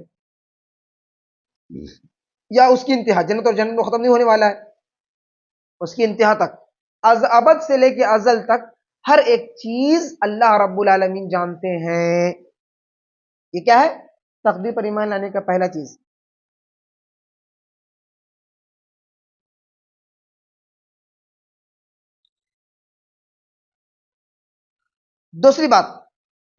یا اس کی انتہا، جنت اور جنت ختم نہیں ہونے والا ہے، اس کی انتہا تک، از ابد سے لے کے ازل تک ہر ایک چیز اللہ رب العالمین جانتے ہیں. یہ کیا ہے تقدیر پر ایمان لانے کا پہلا چیز. دوسری بات،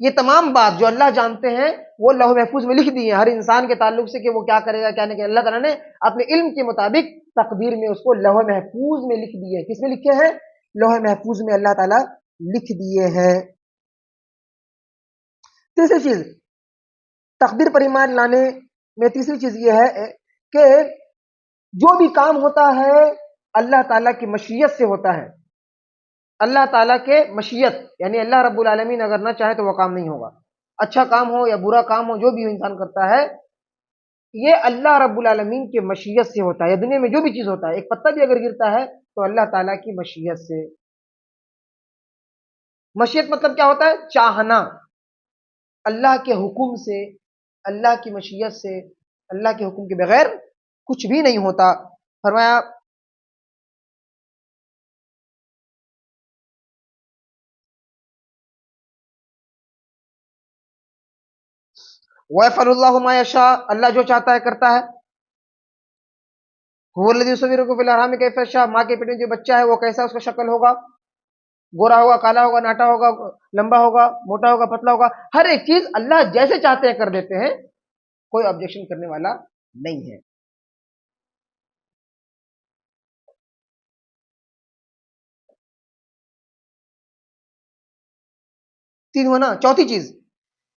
یہ تمام بات جو اللہ جانتے ہیں وہ لوح محفوظ میں لکھ دی ہے ہر انسان کے تعلق سے، کہ وہ کیا کرے گا کیا نہیں کرے گا. اللہ تعالیٰ نے اپنے علم کے مطابق تقدیر میں اس کو لوح محفوظ میں لکھ دیے. کس میں لکھے ہیں؟ لوح محفوظ میں اللہ تعالیٰ لکھ دیے ہیں. تیسری چیز تقدیر پر ایمان لانے میں، تیسری چیز یہ ہے کہ جو بھی کام ہوتا ہے اللہ تعالیٰ کی مشیت سے ہوتا ہے. اللہ تعالیٰ کے مشیت یعنی اللہ رب العالمین اگر نہ چاہے تو وہ کام نہیں ہوگا. اچھا کام ہو یا برا کام ہو، جو بھی انسان کرتا ہے یہ اللہ رب العالمین کے مشیت سے ہوتا ہے. یا دنیا میں جو بھی چیز ہوتا ہے، ایک پتہ بھی اگر گرتا ہے تو اللہ تعالیٰ کی مشیت سے. مشیت مطلب کیا ہوتا ہے؟ چاہنا. اللہ کے حکم سے، اللہ کی مشیت سے، اللہ کے حکم کے بغیر کچھ بھی نہیں ہوتا. فرمایا وَيَفْعَلُ اللَّهُ مَا يَشَاءُ، اللہ جو چاہتا ہے کرتا ہے. هُوَ الَّذِي يُصَوِّرُكُم فِي الْأَرْحَامِ كَيْفَ يَشَاءُ، ماں کے پیٹ میں جو بچہ ہے وہ کیسا اس کا شکل ہوگا، گورا ہوگا، کالا ہوگا، ناٹا ہوگا، لمبا ہوگا، موٹا ہوگا، پتلا ہوگا، ہر ایک چیز اللہ جیسے چاہتے ہیں کر دیتے ہیں، کوئی آبجیکشن کرنے والا نہیں ہے. تین ہونا. چوتھی چیز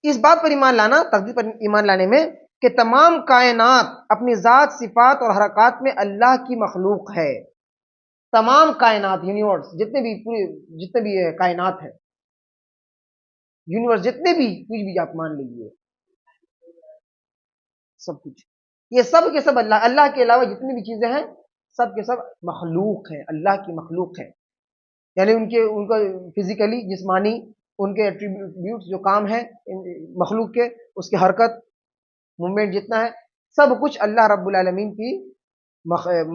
اس بات پر ایمان لانا، تقدیر پر ایمان لانے میں، کہ تمام کائنات اپنی ذات، صفات اور حرکات میں اللہ کی مخلوق ہے. تمام کائنات، یونیورس جتنے بھی کائنات ہے، یونیورس جتنے بھی کچھ بھی آپ مان لیجیے، سب کچھ، یہ سب کے سب اللہ کے علاوہ جتنی بھی چیزیں ہیں سب کے سب مخلوق ہیں، اللہ کی مخلوق ہے. یعنی ان کا فزیکلی جسمانی ان کے ایٹریبیوٹس جو کام ہے مخلوق کے، اس کی حرکت موومنٹ جتنا ہے سب کچھ اللہ رب العالمین کی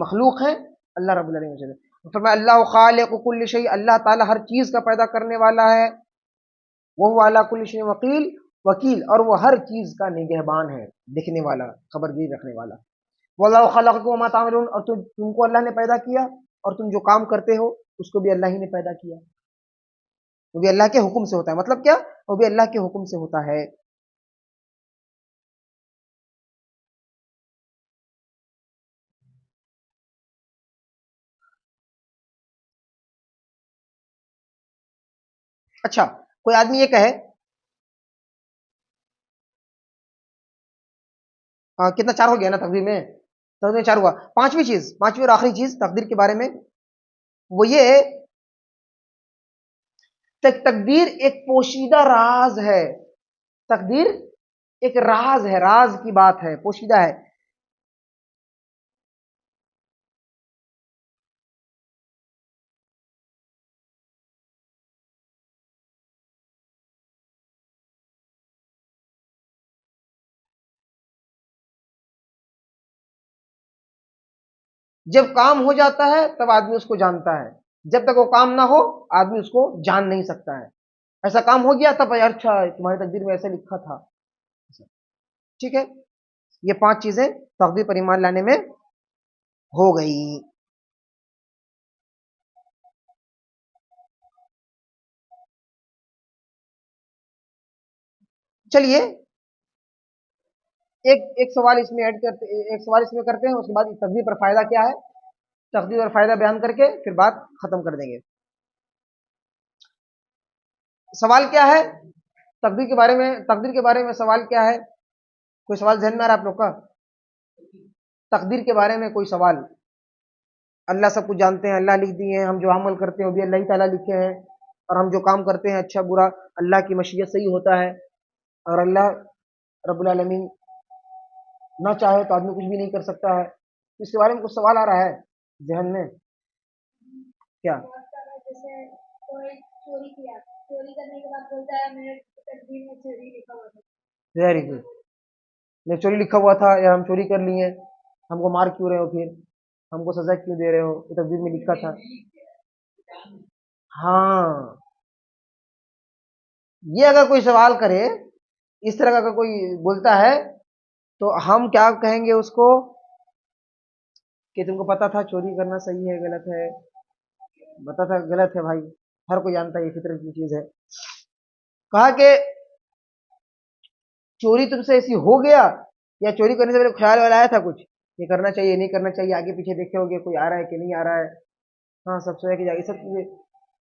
مخلوق ہے. اللہ رب العالمین سے فرمایا اللہ خالق کل شیء، اللہ تعالی ہر چیز کا پیدا کرنے والا ہے. وہ علی کل شیء وکیل، اور وہ ہر چیز کا نگہبان ہے، دیکھنے والا، خبرگیر رکھنے والا. واللہ خلقکم وما تعملون، اور تم کو اللہ نے پیدا کیا اور تم جو کام کرتے ہو اس کو بھی اللہ ہی نے پیدا کیا. وہ بھی اللہ کے حکم سے ہوتا ہے. مطلب کیا؟ وہ بھی اللہ کے حکم سے ہوتا ہے. اچھا، کوئی آدمی یہ کہے کتنا؟ 4 ہو گیا نا تقدیر میں، تقدیر میں 4 ہوا. پانچویں اور آخری چیز تقدیر کے بارے میں وہ یہ ہے کہ تقدیر ایک پوشیدہ راز ہے. تقدیر ایک راز ہے، راز کی بات ہے، پوشیدہ ہے. جب کام ہو جاتا ہے تب آدمی اس کو جانتا ہے، جب تک وہ کام نہ ہو آدمی اس کو جان نہیں سکتا ہے. ایسا کام ہو گیا تب اچھا تمہاری تقدیر میں ایسے لکھا تھا. ٹھیک ہے، یہ 5 چیزیں تقدیر پر ایمان لانے میں ہو گئی. چلیے ایک سوال اس میں ایڈ کرتے، ایک سوال اس میں کرتے ہیں، اس کے بعد تقدیر پر فائدہ کیا ہے، تقدیر اور فائدہ بیان کر کے پھر بات ختم کر دیں گے. سوال کیا ہے تقدیر کے بارے میں؟ تقدیر کے بارے میں سوال کیا ہے؟ کوئی سوال ذہن میں آ رہا ہے آپ لوگ کا؟ تقدیر کے بارے میں کوئی سوال؟ اللہ سب کچھ جانتے ہیں، اللہ لکھ دیے ہیں، ہم جو عمل کرتے ہیں وہ بھی اللہ ہی تعالیٰ لکھے ہیں، اور ہم جو کام کرتے ہیں اچھا برا اللہ کی مشیت سے ہی ہوتا ہے، اور اللہ رب العالمین نہ چاہے تو آدمی کچھ بھی نہیں کر سکتا ہے. اس کے بارے میں کچھ سوال آ رہا ہے ذہن میں کیا؟ جیسے کوئی چوری کیا، چوری کرنے کے بعد بولتا ہے میرے تقدیر میں چوری لکھا ہوا تھا. Very good. میں چوری لکھا ہوا تھا یا ہم چوری کر لیے، ہم کو مار کیوں رہے ہو، پھر ہم کو سزا کیوں دے رہے ہو، یہ تقدیر میں لکھا تھا. ہاں، یہ اگر کوئی سوال کرے اس طرح کا، اگر کوئی بولتا ہے تو ہم کیا کہیں گے اس کو کہ تم کو پتا تھا چوری کرنا صحیح ہے غلط ہے؟ پتا تھا غلط ہے بھائی، ہر کوئی جانتا ہے یہ فطرت کی چیز ہے. کہا کہ چوری تم سے ایسی ہو گیا یا چوری کرنے سے پہلے خیال والا آیا تھا کچھ یہ کرنا چاہیے نہیں کرنا چاہیے، آگے پیچھے دیکھے ہوگے کوئی آ رہا ہے کہ نہیں آ رہا ہے؟ ہاں، سب سویا کہ جاگے سب چیزیں.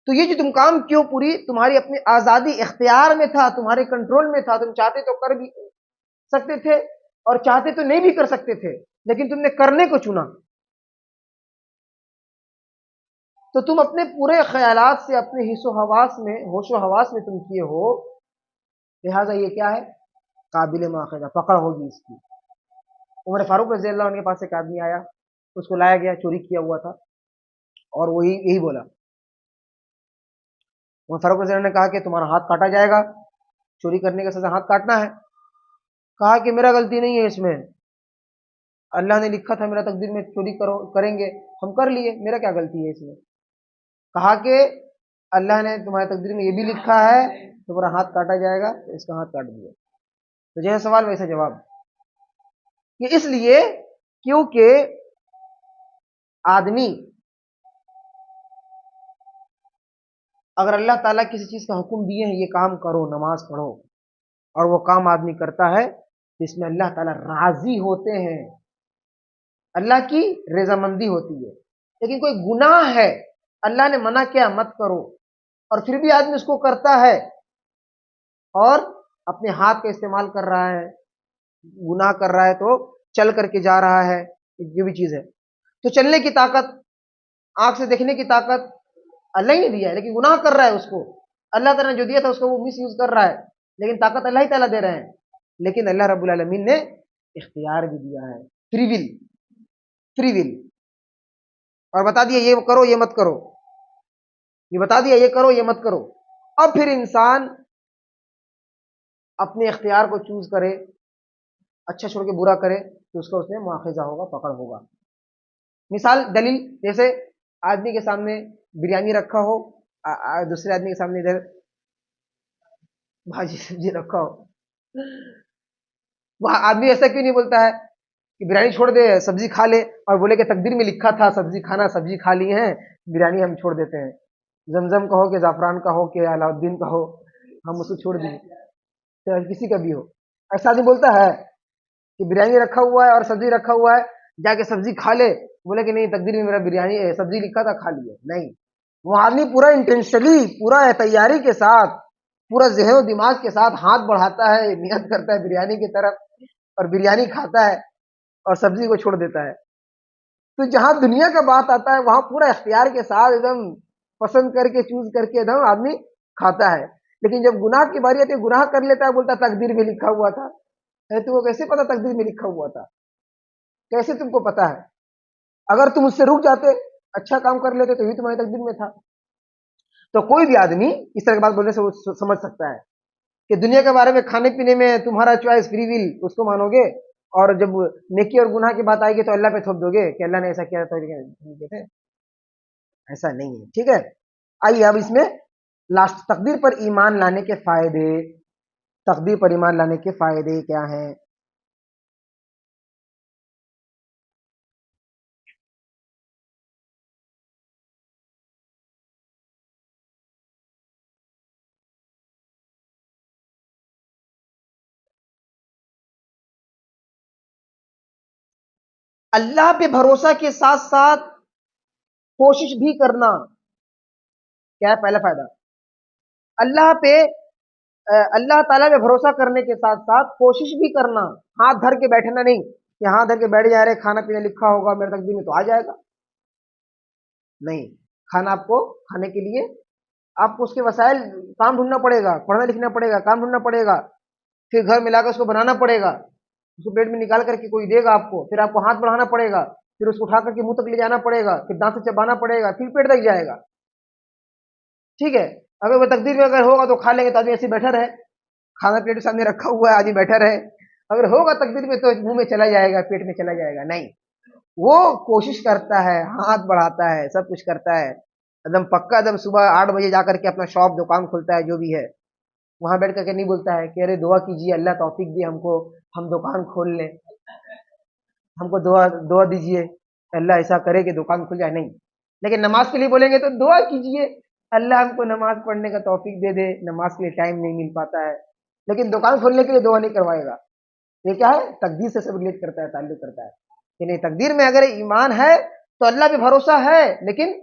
تو یہ جو تم کام کیوں پوری تمہاری اپنی آزادی اختیار میں تھا، تمہارے کنٹرول میں تھا، تم چاہتے تو کر بھی سکتے تھے اور چاہتے تو نہیں بھی کر سکتے تھے، لیکن تم نے کرنے کو چنا. تو تم اپنے پورے خیالات سے، اپنے حس و حواس میں، ہوش و حواس میں تم کیے ہو، لہٰذا یہ کیا ہے؟ قابل مواخذہ، پکڑ ہوگی اس کی. عمر فاروق رضی اللہ عنہ کے پاس ایک آدمی آیا، اس کو لایا گیا، چوری کیا ہوا تھا، اور وہی یہی بولا. عمر فاروق رضی اللہ عنہ نے کہا کہ تمہارا ہاتھ کاٹا جائے گا، چوری کرنے کا سزا ہاتھ کاٹنا ہے. کہا کہ میرا غلطی نہیں ہے اس میں، اللہ نے لکھا تھا میرا تقدیر میں چوری کریں گے، ہم کر لیے، میرا کیا غلطی ہے اس میں؟ کہا کہ اللہ نے تمہارے تقدیر میں یہ بھی لکھا ہے تمہارا ہاتھ کاٹا جائے گا، تو اس کا ہاتھ کاٹ دیا. تو جیسا سوال ویسا جواب. یہ اس لیے کیونکہ آدمی اگر اللہ تعالیٰ کسی چیز کا حکم دیے ہیں یہ کام کرو، نماز پڑھو، اور وہ کام آدمی کرتا ہے تو اس میں اللہ تعالیٰ راضی ہوتے ہیں، اللہ کی رضامندی ہوتی ہے. لیکن کوئی گناہ ہے، اللہ نے منع کیا مت کرو، اور پھر بھی آدمی اس کو کرتا ہے اور اپنے ہاتھ کا استعمال کر رہا ہے، گناہ کر رہا ہے تو چل کر کے جا رہا ہے، جو بھی چیز ہے. تو چلنے کی طاقت، آنکھ سے دیکھنے کی طاقت اللہ ہی نے دیا ہے، لیکن گناہ کر رہا ہے، اس کو اللہ تعالیٰ نے جو دیا تھا اس کو وہ مس یوز کر رہا ہے، لیکن طاقت اللہ ہی تعالیٰ دے رہے ہیں. لیکن اللہ رب العالمین نے اختیار بھی دیا ہے، فری ول، اور بتا دیا یہ کرو یہ مت کرو، یہ بتا دیا یہ کرو یہ مت کرو. اب پھر انسان اپنے اختیار کو چوز کرے، اچھا چھوڑ کے برا کرے تو اس کا اس میں مواخذہ ہوگا، پکڑ ہوگا. مثال دلیل، جیسے آدمی کے سامنے بریانی رکھا ہو، دوسرے آدمی کے سامنے ادھر بھاجی سبزی رکھا ہو، وہاں آدمی ایسا کیوں نہیں بولتا ہے کہ بریانی چھوڑ دے سبزی کھا لے، اور بولے کہ تقدیر میں لکھا تھا سبزی کھانا، سبزی کھا لی ہیں، بریانی ہم چھوڑ دیتے ہیں. زمزم کا ہو کہ زعفران کا ہو کہ علاؤ الدین کا ہو، ہم اس کو چھوڑ دیں، چاہے کسی کا بھی ہو. ایسا آدمی بولتا ہے کہ بریانی رکھا ہوا ہے اور سبزی رکھا ہوا ہے، جا کے سبزی کھا لے، بولے کہ نہیں تقدیر میں میرا بریانی سبزی لکھا تھا کھا لیے. نہیں، وہ آدمی پورا انٹینشنلی، پورا تیاری کے ساتھ، پورا ذہن و دماغ کے ساتھ ہاتھ بڑھاتا ہے، نیت کرتا ہے بریانی کی طرف، اور بریانی کھاتا ہے. اور سبزی کو چھوڑ دیتا ہے. تو جہاں دنیا کا بات آتا ہے وہاں پورا اختیار کے ساتھ ایک دم پسند کر کے چوز کر کے ایک دم آدمی کھاتا ہے. لیکن جب گناہ کی باری آتی ہے گناہ کر لیتا ہے, بولتا تقدیر میں لکھا ہوا تھا. تو وہ کیسے پتا تقدیر میں لکھا ہوا تھا؟ کیسے تم کو پتا ہے؟ اگر تم اس سے رک جاتے, اچھا کام کر لیتے تو یہ تمہاری تقدیر میں تھا. تو کوئی بھی آدمی اس طرح کی بات بولنے سے وہ سمجھ سکتا ہے کہ دنیا کے بارے میں کھانے پینے میں تمہارا چوائس فری ول اس کو مانو گے, اور جب نیکی اور گناہ کی بات آئے گی تو اللہ پہ تھوپ دو گے کہ اللہ نے ایسا کیا تھا. ایسا نہیں ہے. ٹھیک ہے, آئیے اب اس میں لاسٹ تقدیر پر ایمان لانے کے فائدے. تقدیر پر ایمان لانے کے فائدے کیا ہیں؟ اللہ پہ بھروسہ کے ساتھ ساتھ کوشش بھی کرنا. کیا ہے پہلا فائدہ؟ اللہ پہ اللہ تعالیٰ پہ بھروسہ کرنے کے ساتھ ساتھ کوشش بھی کرنا. ہاتھ دھر کے بیٹھنا نہیں کہ ہاتھ دھر کے بیٹھ جا رہے, کھانا پینا لکھا ہوگا میرے تقدیر میں تو آ جائے گا. نہیں, کھانا آپ کو کھانے کے لیے آپ کو اس کے وسائل کام ڈھونڈنا پڑے گا, پڑھنا لکھنا پڑے گا, کام ڈھونڈنا پڑے گا, پھر گھر میں لا کر اس کو بنانا پڑے گا, اس کو پیٹ میں نکال کر کے کوئی دے گا آپ کو, پھر آپ کو ہاتھ بڑھانا پڑے گا, پھر اس کو اٹھا کر کے منہ تک لے جانا پڑے گا, پھر دانت سے چبانا پڑے گا, پھر پیٹ تک جائے گا. ٹھیک ہے, اگر وہ تقدیر میں اگر ہوگا تو کھا لیں گے, تو آدمی ایسے بیٹھا رہے, کھانا پلیٹ سامنے رکھا ہوا ہے آدمی بیٹھا رہے. اگر ہوگا تقدیر میں تو منہ میں چلا جائے گا, پیٹ میں چلا جائے گا. نہیں, وہ کوشش کرتا ہے, ہاتھ بڑھاتا ہے, سب کچھ کرتا ہے ایک دم پکا. ایک دم صبح 8 بجے جا کر کے اپنا شاپ دکان کھولتا ہے, جو بھی ہے وہاں بیٹھ کر کے نہیں بولتا ہے کہ ارے دعا کیجیے اللہ توفیق دے ہم کو, ہم دکان کھول لیں, ہم کو دعا دیجیے اللہ ایسا کرے کہ دکان کھل جائے. نہیں, لیکن نماز کے لیے بولیں گے تو دعا کیجیے اللہ ہم کو نماز پڑھنے کا توفیق دے دے, نماز کے لیے ٹائم نہیں مل پاتا ہے. لیکن دکان کھولنے کے لیے دعا نہیں کروائے گا. یہ کیا ہے؟ تقدیر سے سب ریلیٹ کرتا ہے, تعلق کرتا ہے کہ نہیں, تقدیر میں اگر ایمان ہے تو اللہ پہ بھروسہ ہے, لیکن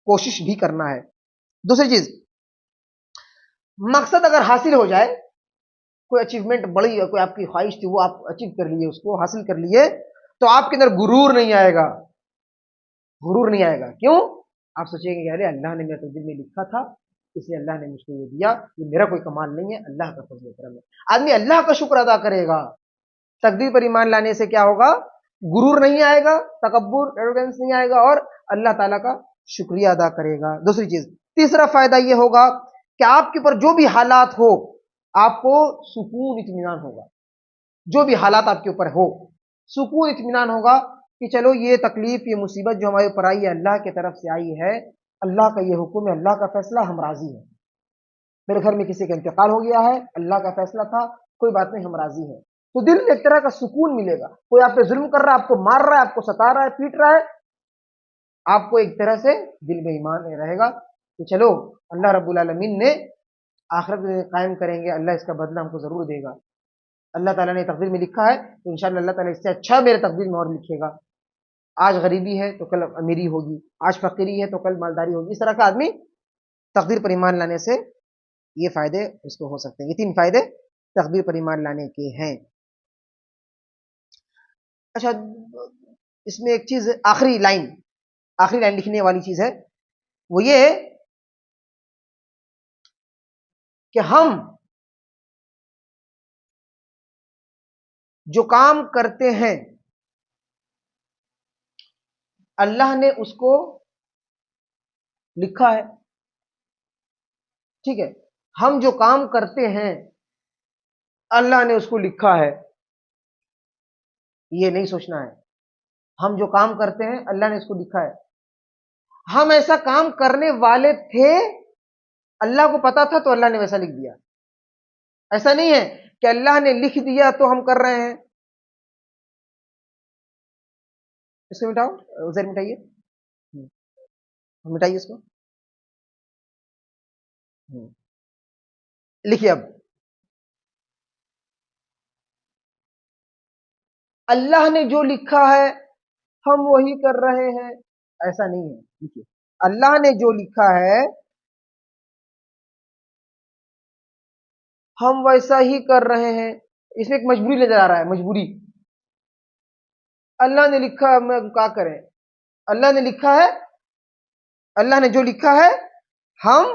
کوشش بھی کرنا ہے. دوسری چیز, مقصد اگر حاصل ہو جائے, کوئی اچیومنٹ بڑی ہے, کوئی آپ کی خواہش تھی وہ آپ اچیو کر لیے, اس کو حاصل کر لیے, تو آپ کے اندر غرور نہیں آئے گا. غرور نہیں آئے گا. کیوں؟ آپ سوچیں گے کہ ارے اللہ نے میرے تقدیر میں لکھا تھا, اس لیے اللہ نے مجھ کو یہ دیا, یہ میرا کوئی کمال نہیں ہے, اللہ کا فضل و کرم ہے. آدمی اللہ کا شکر ادا کرے گا. تقدیر پر ایمان لانے سے کیا ہوگا؟ غرور نہیں آئے گا, تکبر ایروگنس نہیں آئے گا, اور اللہ تعالیٰ کا شکریہ ادا کرے گا. دوسری چیز, تیسرا فائدہ یہ ہوگا کہ آپ کے اوپر جو بھی حالات ہو آپ کو سکون اطمینان ہوگا. جو بھی حالات آپ کے اوپر ہو سکون اطمینان ہوگا کہ چلو یہ تکلیف یہ مصیبت جو ہمارے اوپر آئی ہے اللہ کی طرف سے آئی ہے, اللہ کا یہ حکم ہے, اللہ کا فیصلہ, ہم راضی ہیں. میرے گھر میں کسی کا انتقال ہو گیا ہے, اللہ کا فیصلہ تھا, کوئی بات نہیں, ہم راضی ہیں. تو دل میں ایک طرح کا سکون ملے گا. کوئی آپ پہ ظلم کر رہا ہے, آپ کو مار رہا ہے, آپ کو ستا رہا ہے, پیٹ رہا ہے, آپ کو ایک طرح سے دل میں ایمان رہے گا کہ چلو اللہ رب العالمین نے آخرت میں قائم کریں گے, اللہ اس کا بدلہ ہم کو ضرور دے گا. اللہ تعالیٰ نے تقدیر میں لکھا ہے تو انشاءاللہ اللہ تعالیٰ اس سے اچھا میرے تقدیر میں اور لکھے گا. آج غریبی ہے تو کل امیری ہوگی, آج فقیری ہے تو کل مالداری ہوگی. اس طرح کا آدمی تقدیر پر ایمان لانے سے یہ فائدے اس کو ہو سکتے ہیں. یہ 3 فائدے تقدیر پر ایمان لانے کے ہیں. اچھا, اس میں ایک چیز آخری لائن لکھنے والی چیز ہے, وہ یہ کہ ہم جو کام کرتے ہیں اللہ نے اس کو لکھا ہے. ٹھیک ہے, ہم جو کام کرتے ہیں اللہ نے اس کو لکھا ہے. یہ نہیں سوچنا ہے, ہم جو کام کرتے ہیں اللہ نے اس کو لکھا ہے. ہم ایسا کام کرنے والے تھے, اللہ کو پتا تھا تو اللہ نے ویسا لکھ دیا. ایسا نہیں ہے کہ اللہ نے لکھ دیا تو ہم کر رہے ہیں. اس کو مٹاؤ, ادھر مٹائیے, مٹائیے اس کو. لکھیے اب, اللہ نے جو لکھا ہے ہم وہی کر رہے ہیں. ایسا نہیں ہے. لکھیے, اللہ نے جو لکھا ہے ہم ویسا ہی کر رہے ہیں. اس میں ایک مجبوری نظر آ رہا ہے, مجبوری. اللہ نے لکھا ہے، میں کیا کریں؟ اللہ نے لکھا ہے، اللہ نے جو لکھا ہے ہم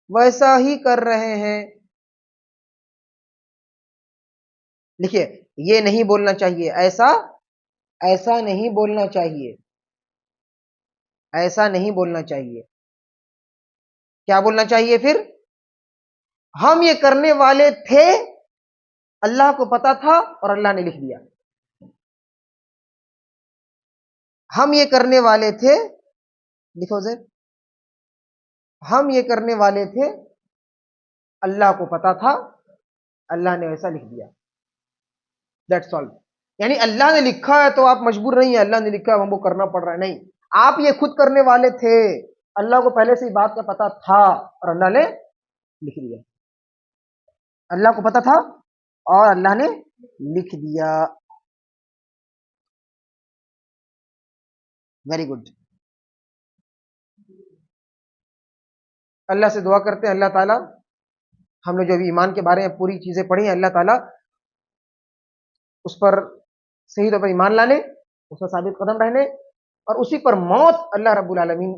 ویسا ہی کر رہے ہیں. لکھیے، یہ نہیں بولنا چاہیے، ایسا نہیں بولنا چاہیے، ایسا نہیں بولنا چاہیے. کیا بولنا چاہیے پھر؟ ہم یہ کرنے والے تھے، اللہ کو پتا تھا اور اللہ نے لکھ دیا. ہم یہ کرنے والے تھے، لکھو زیر، ہم یہ کرنے والے تھے، اللہ کو پتا تھا، اللہ نے ویسا لکھ دیا. That's all. یعنی اللہ نے لکھا ہے تو آپ مجبور نہیں ہیں، اللہ نے لکھا ہے ہم کو کرنا پڑ رہا ہے، نہیں. آپ یہ خود کرنے والے تھے، اللہ کو پہلے سے ہی بات کا پتا تھا اور اللہ نے لکھ دیا. اللہ کو پتا تھا اور اللہ نے لکھ دیا. Very good. اللہ سے دعا کرتے ہیں اللہ تعالیٰ، ہم نے جو ابھی ایمان کے بارے میں پوری چیزیں پڑھی ہیں، اللہ تعالیٰ اس پر صحیح طور پر ایمان لانے، اس پر ثابت قدم رہنے اور اسی پر موت اللہ رب العالمین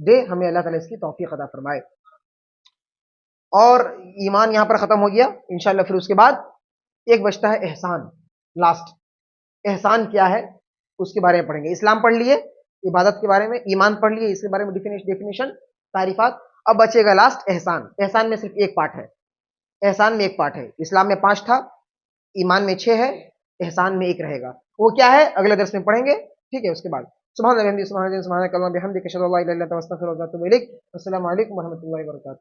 دے. ہمیں اللہ تعالیٰ اس کی توفیق عطا فرمائے. اور ایمان یہاں پر ختم ہو گیا انشاءاللہ. پھر اس کے بعد ایک بچتا ہے احسان، لاسٹ. احسان کیا ہے اس کے بارے میں پڑھیں گے. اسلام پڑھ لیے، عبادت کے بارے میں، ایمان پڑھ لیے، اس کے بارے میں ڈیفینیشن، تعریفات. اب بچے گا لاسٹ احسان. احسان میں صرف ایک پارٹ ہے، احسان میں ایک پارٹ ہے. اسلام میں 5 تھا، ایمان میں 6 ہے، احسان میں ایک رہے گا. وہ کیا ہے اگلے درس میں پڑھیں گے. ٹھیک ہے. اس کے بعد سبحان اللہ، سبحان اللہ، سبحان اللہ، اشہد ان لا الہ الا انت، استغفرک و اتوب الیک. السلام علیکم و رحمۃ اللہ وبرکاتہ.